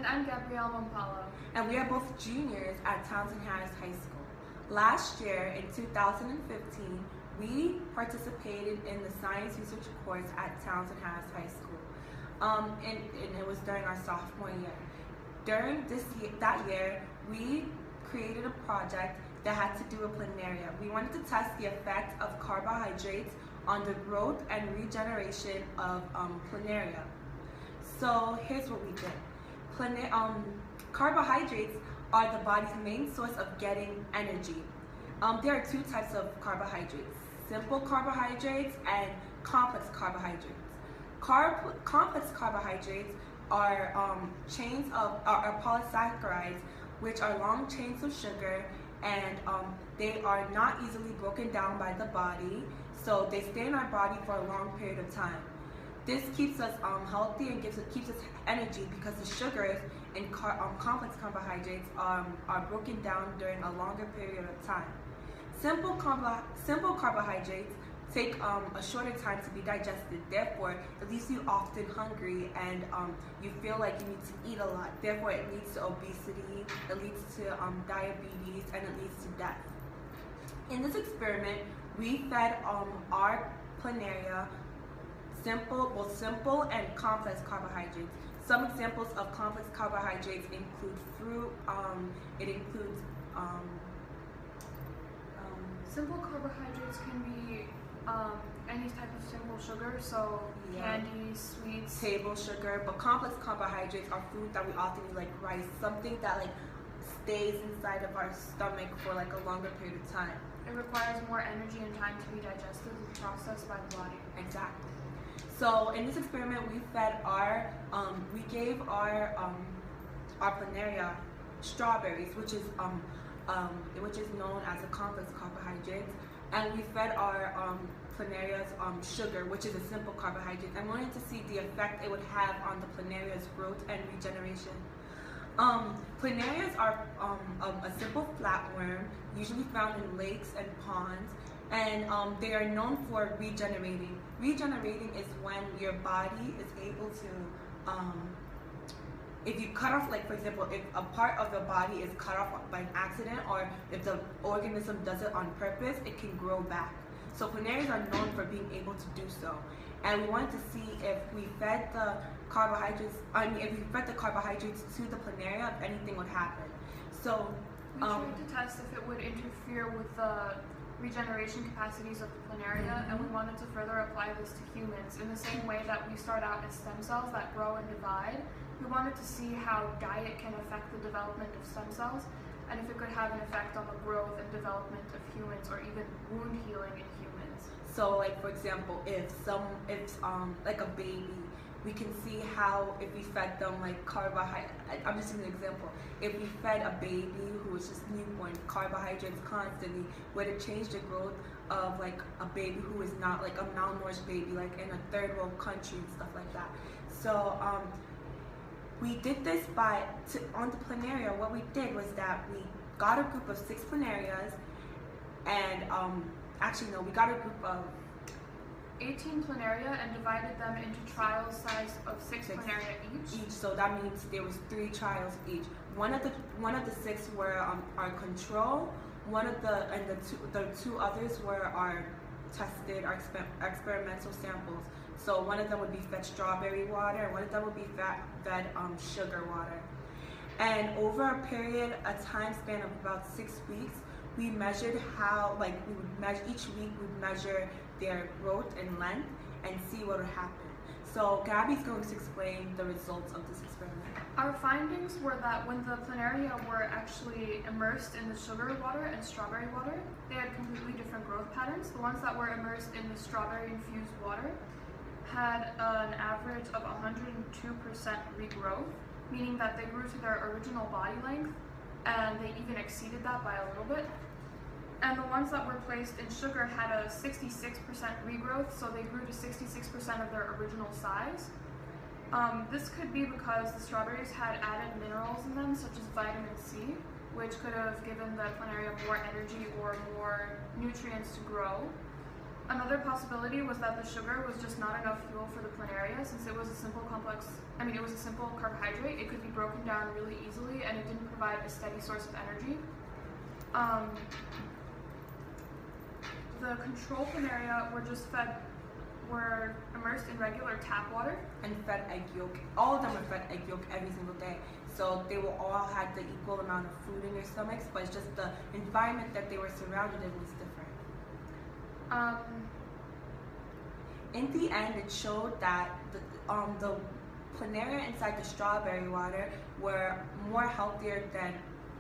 I'm Gabrielle Mompalo. And we are both juniors at Townsend Harris High School. Last year, in 2015, we participated in the science research course at Townsend Harris High School. And it was during our sophomore year. During that year, we created a project that had to do with planaria. We wanted to test the effect of carbohydrates on the growth and regeneration of planaria. So here's what we did. Carbohydrates are the body's main source of getting energy. There are two types of carbohydrates: simple carbohydrates and complex carbohydrates. Complex carbohydrates are polysaccharides, which are long chains of sugar, and they are not easily broken down by the body, so they stay in our body for a long period of time. This keeps us healthy and keeps us energy because the sugars in complex carbohydrates are broken down during a longer period of time. Simple carbohydrates take a shorter time to be digested, therefore it leaves you often hungry and you feel like you need to eat a lot. Therefore it leads to obesity, it leads to diabetes, and it leads to death. In this experiment, we fed our planaria both simple and complex carbohydrates. Some examples of complex carbohydrates include fruit, Simple carbohydrates can be any type of simple sugar, so candy, sweets, table sugar. But complex carbohydrates are food that we often eat, like rice, something that stays inside of our stomach for a longer period of time. It requires more energy and time to be digested and processed by the body. Exactly. So in this experiment, we gave our planaria strawberries, which is known as a complex carbohydrate, and we fed our planaria's sugar, which is a simple carbohydrate, and wanted to see the effect it would have on the planaria's growth and regeneration. Planarias are a simple flatworm, usually found in lakes and ponds, and they are known for regenerating. Regenerating is when your body is able to, if you cut off, for example, if a part of the body is cut off by an accident, or if the organism does it on purpose, it can grow back. So planarias are known for being able to do so. And we wanted to see if we fed the carbohydrates, to the planaria, if anything would happen. So we tried to test if it would interfere with the regeneration capacities of the planaria, and we wanted to further apply this to humans. In the same way that we start out as stem cells that grow and divide, we wanted to see how diet can affect the development of stem cells, and if it could have an effect on the growth and development of humans, or even wound healing in humans. So, for example, if a baby, we can see how if we fed them carbohydrates. I'm just giving an example. If we fed a baby who was just newborn carbohydrates constantly, would it change the growth of a baby who is not a malnourished baby, in a third world country and stuff like that? So we did this on the planaria. What we did was that we got a group of 6 planarias, and we got a group of 18 planaria and divided them into trial size of 6 planaria each. So that means there was 3 trials each. One of the 6 were our control. The 2 others were our tested, our experimental samples. So one of them would be fed strawberry water, and one of them would be fed sugar water. And over a time span of about 6 weeks, we measured how, each week we'd measure their growth and length and see what would happen. So Gabby's going to explain the results of this experiment. Our findings were that when the planaria were actually immersed in the sugar water and strawberry water, they had completely different growth patterns. The ones that were immersed in the strawberry-infused water had an average of 102% regrowth, meaning that they grew to their original body length, and they even exceeded that by a little bit. And the ones that were placed in sugar had a 66% regrowth, so they grew to 66% of their original size. This could be because the strawberries had added minerals in them, such as vitamin C, which could have given the planaria more energy or more nutrients to grow. Another possibility was that the sugar was just not enough fuel for the planaria, since it was a simple carbohydrate. It could be broken down really easily, and it didn't provide a steady source of energy. The control planaria were immersed in regular tap water and fed egg yolk. All of them were fed egg yolk every single day. So they will all had the equal amount of food in their stomachs, but it's just the environment that they were surrounded in was different. In the end, it showed that the planaria inside the strawberry water were more healthier than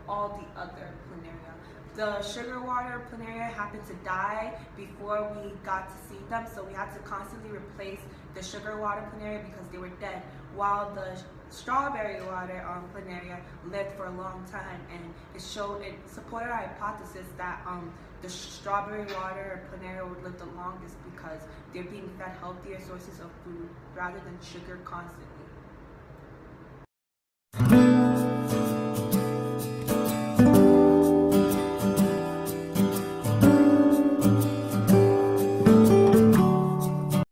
all the other planaria. The sugar water planaria happened to die before we got to see them, so we had to constantly replace the sugar water planaria because they were dead, while the strawberry water planaria lived for a long time, and it supported our hypothesis that the strawberry water planaria would live the longest because they're being fed healthier sources of food rather than sugar constantly.